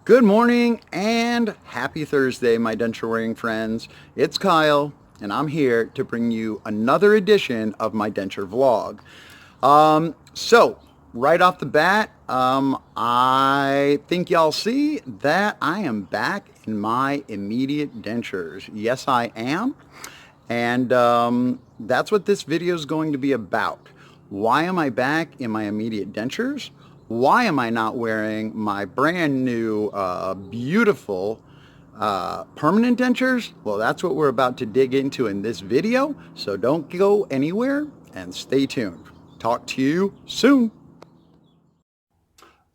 Good morning and happy Thursday, my denture wearing friends. It's Kyle, and I'm here to bring you another edition of my denture vlog. So right off the bat, I think y'all see that I am back in my immediate dentures. Yes, I am. And that's what this video is going to be about. Why am I back in my immediate dentures? Why am I not wearing my brand new, beautiful permanent dentures? Well, that's what we're about to dig into in this video. So don't go anywhere and stay tuned. Talk to you soon.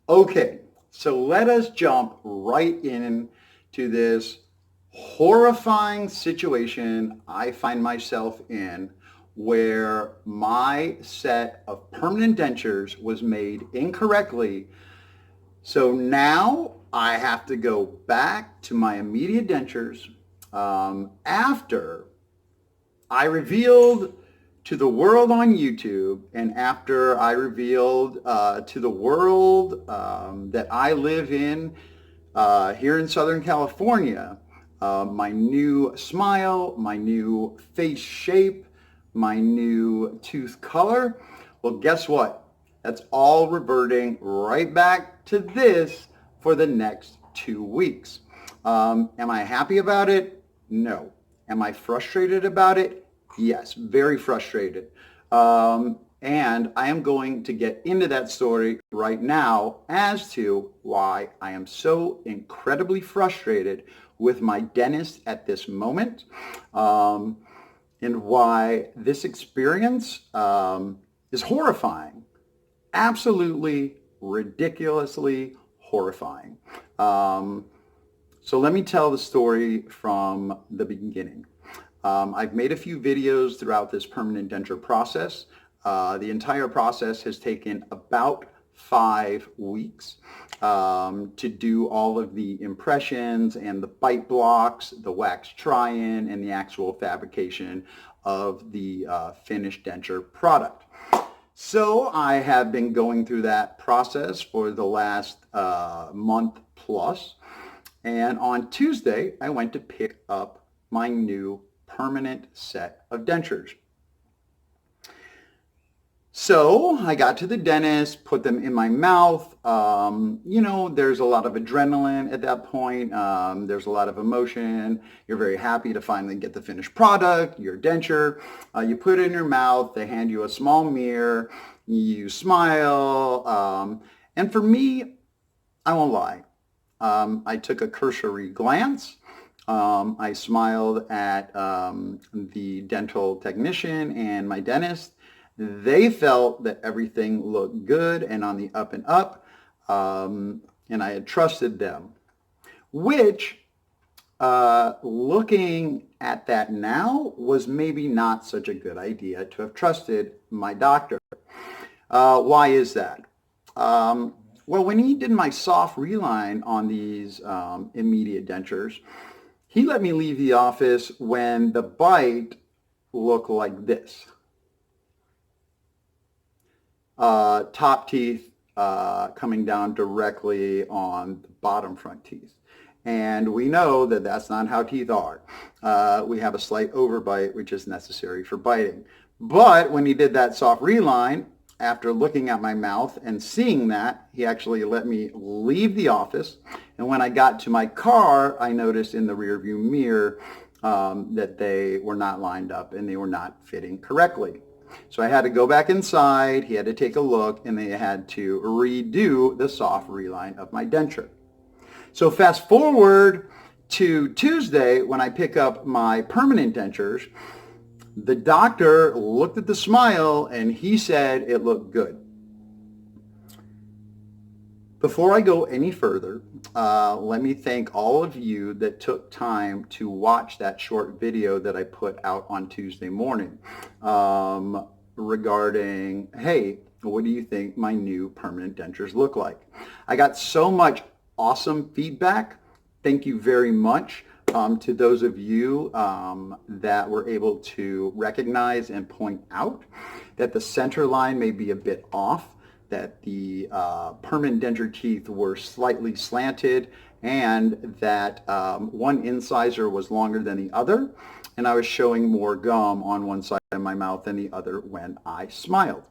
Okay, so let us jump right into this horrifying situation I find myself in, where my set of permanent dentures was made incorrectly. So now I have to go back to my immediate dentures after I revealed to the world on YouTube, and after I revealed to the world that I live in here in Southern California, my new smile, my new face shape, my new tooth color. Well, guess what? That's all reverting right back to this for the next 2 weeks. Am I happy about it? No. Am I frustrated about it? Yes, very frustrated. And I am going to get into that story right now as to why I am so incredibly frustrated with my dentist at this moment, and why this experience is horrifying. Absolutely, ridiculously horrifying. So let me tell the story from the beginning. I've made a few videos throughout this permanent denture process. The entire process has taken about 5 weeks to do all of the impressions and the bite blocks, the wax try-in, and the actual fabrication of the finished denture product. So I have been going through that process for the last month plus, and on Tuesday I went to pick up my new permanent set of dentures. So I got to the dentist, put them in my mouth. There's a lot of adrenaline at that point. There's a lot of emotion. You're very happy to finally get the finished product, your denture. You put it in your mouth. They hand you a small mirror. You smile. And for me, I won't lie. I took a cursory glance. I smiled at the dental technician and my dentist. They felt that everything looked good and on the up and up, and I had trusted them, which, looking at that now, was maybe not such a good idea to have trusted my doctor. Why is that? Well, when he did my soft reline on these immediate dentures, he let me leave the office when the bite looked like this. Top teeth coming down directly on the bottom front teeth. And we know that that's not how teeth are. We have a slight overbite, which is necessary for biting. But when he did that soft reline, after looking at my mouth and seeing that, he actually let me leave the office. And when I got to my car, I noticed in the rearview mirror that they were not lined up and they were not fitting correctly. So I had to go back inside, he had to take a look, and they had to redo the soft reline of my denture. So fast forward to Tuesday when I pick up my permanent dentures, the doctor looked at the smile and he said it looked good. Before I go any further, let me thank all of you that took time to watch that short video that I put out on Tuesday morning regarding, hey, what do you think my new permanent dentures look like? I got so much awesome feedback. Thank you very much to those of you that were able to recognize and point out that the center line may be a bit off, that the permanent denture teeth were slightly slanted and that one incisor was longer than the other, and I was showing more gum on one side of my mouth than the other when I smiled.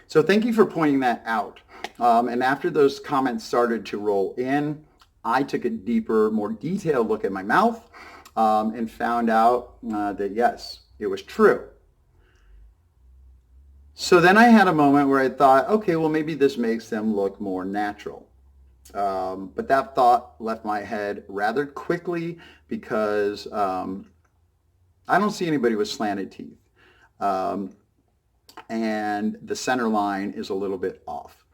So thank you for pointing that out. And after those comments started to roll in, I took a deeper, more detailed look at my mouth and found out that yes, it was true. So then I had a moment where I thought, okay, well, maybe this makes them look more natural. But that thought left my head rather quickly because I don't see anybody with slanted teeth. And the center line is a little bit off.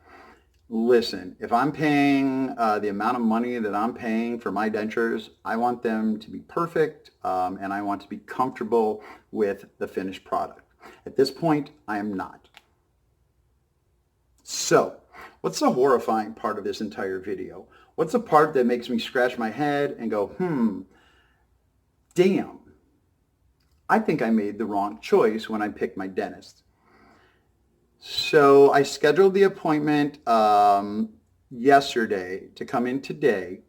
Listen, if I'm paying the amount of money that I'm paying for my dentures, I want them to be perfect and I want to be comfortable with the finished product. At this point, I am not. So, what's the horrifying part of this entire video? What's the part that makes me scratch my head and go, damn, I think I made the wrong choice when I picked my dentist. So I scheduled the appointment yesterday to come in today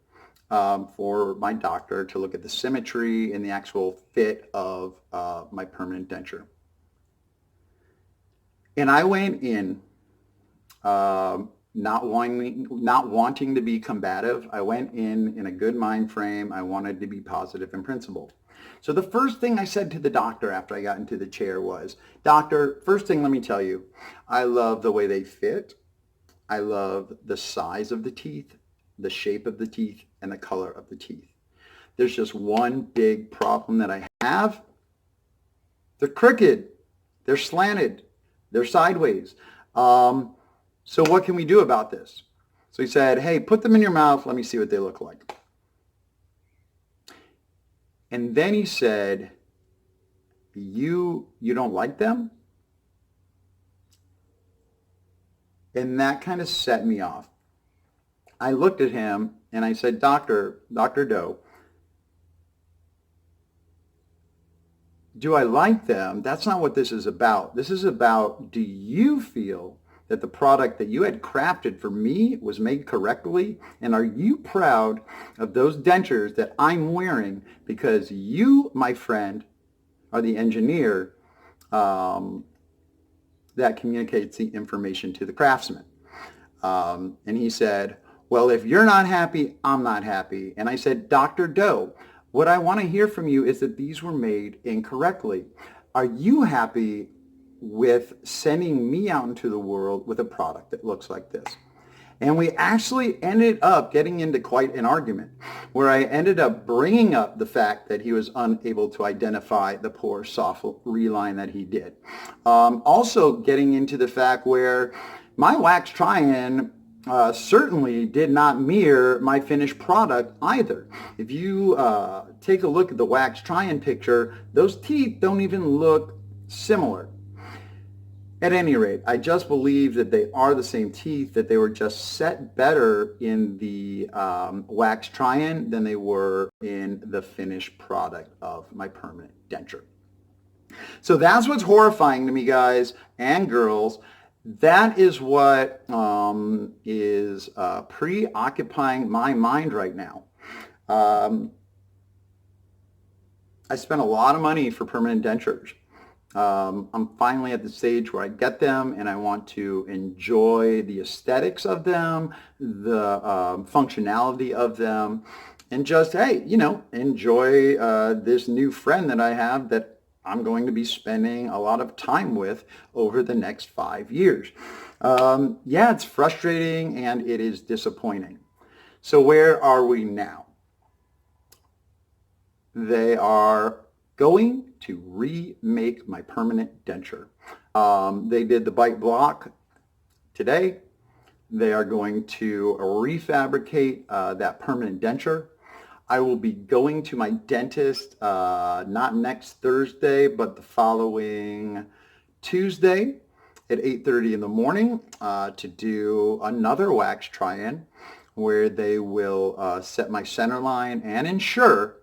for my doctor to look at the symmetry and the actual fit of my permanent denture. And I went in not wanting to be combative. I went in a good mind frame. I wanted to be positive in principle. So the first thing I said to the doctor after I got into the chair was, Doctor, first thing let me tell you, I love the way they fit. I love the size of the teeth, the shape of the teeth, and the color of the teeth. There's just one big problem that I have. They're crooked. They're slanted. They're sideways. So what can we do about this? So he said, hey, put them in your mouth. Let me see what they look like. And then he said, you don't like them? And that kind of set me off. I looked at him and I said, Dr. Doe, do I like them? That's not what this is about. This is about, do you feel that the product that you had crafted for me was made correctly? And are you proud of those dentures that I'm wearing because you, my friend, are the engineer that communicates the information to the craftsman? And he said, well, if you're not happy, I'm not happy. And I said, Dr. Doe, what I want to hear from you is that these were made incorrectly. Are you happy with sending me out into the world with a product that looks like this? And we actually ended up getting into quite an argument where I ended up bringing up the fact that he was unable to identify the poor soft reline that he did. Also getting into the fact where my wax try-in certainly did not mirror my finished product either. If you take a look at the wax try-in picture, those teeth don't even look similar. At any rate, I just believe that they are the same teeth, that they were just set better in the wax try-in than they were in the finished product of my permanent denture. So that's what's horrifying to me, guys and girls. That is what is preoccupying my mind right now. I spent a lot of money for permanent dentures. I'm finally at the stage where I get them and I want to enjoy the aesthetics of them, the functionality of them, and just, hey, enjoy this new friend that I have that I'm going to be spending a lot of time with over the next 5 years. Yeah, it's frustrating and it is disappointing. So where are we now? They are going to remake my permanent denture. They did the bite block today. They are going to refabricate that permanent denture. I will be going to my dentist not next Thursday, but the following Tuesday at 8:30 in the morning to do another wax try-in where they will set my center line and ensure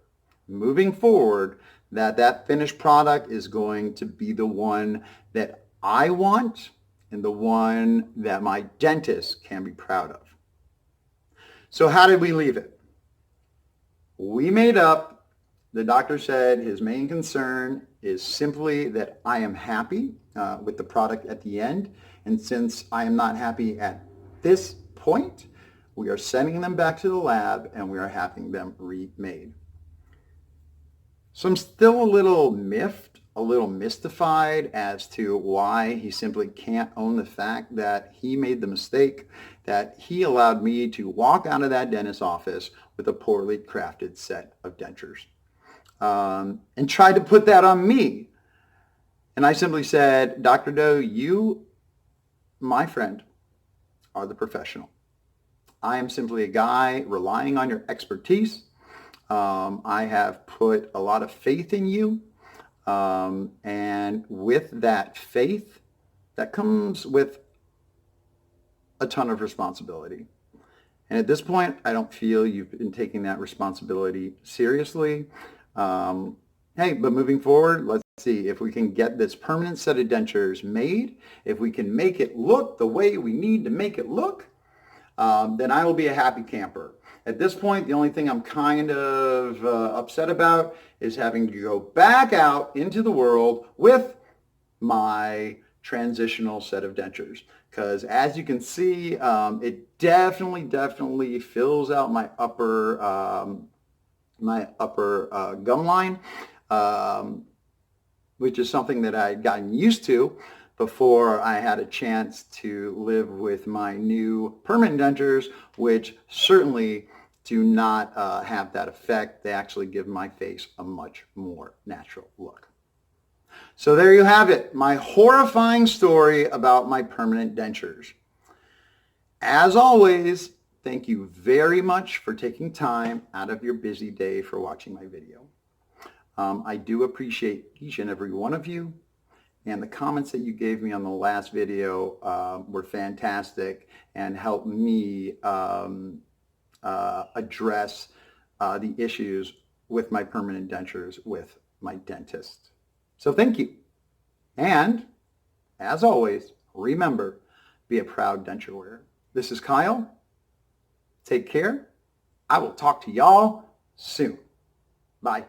moving forward that that finished product is going to be the one that I want and the one that my dentist can be proud of. So how did we leave it? We made up. The doctor said his main concern is simply that I am happy with the product at the end. And since I am not happy at this point, we are sending them back to the lab and we are having them remade. So I'm still a little miffed, a little mystified as to why he simply can't own the fact that he made the mistake, that he allowed me to walk out of that dentist's office with a poorly crafted set of dentures. And tried to put that on me. And I simply said, Dr. Doe, you, my friend, are the professional. I am simply a guy relying on your expertise. I have put a lot of faith in you. And with that faith, that comes with a ton of responsibility. And at this point, I don't feel you've been taking that responsibility seriously. Hey, but moving forward, let's see if we can get this permanent set of dentures made. If we can make it look the way we need to make it look, then I will be a happy camper. At this point, the only thing I'm kind of upset about is having to go back out into the world with my transitional set of dentures. Because as you can see, it definitely fills out my upper gum line, which is something that I had gotten used to before I had a chance to live with my new permanent dentures, which certainly do not have that effect. They actually give my face a much more natural look. So there you have it, my horrifying story about my permanent dentures. As always, thank you very much for taking time out of your busy day for watching my video. I do appreciate each and every one of you, and the comments that you gave me on the last video were fantastic and helped me address the issues with my permanent dentures with my dentist. So thank you. And as always, remember, be a proud denture wearer. This is Kyle. Take care. I will talk to y'all soon. Bye.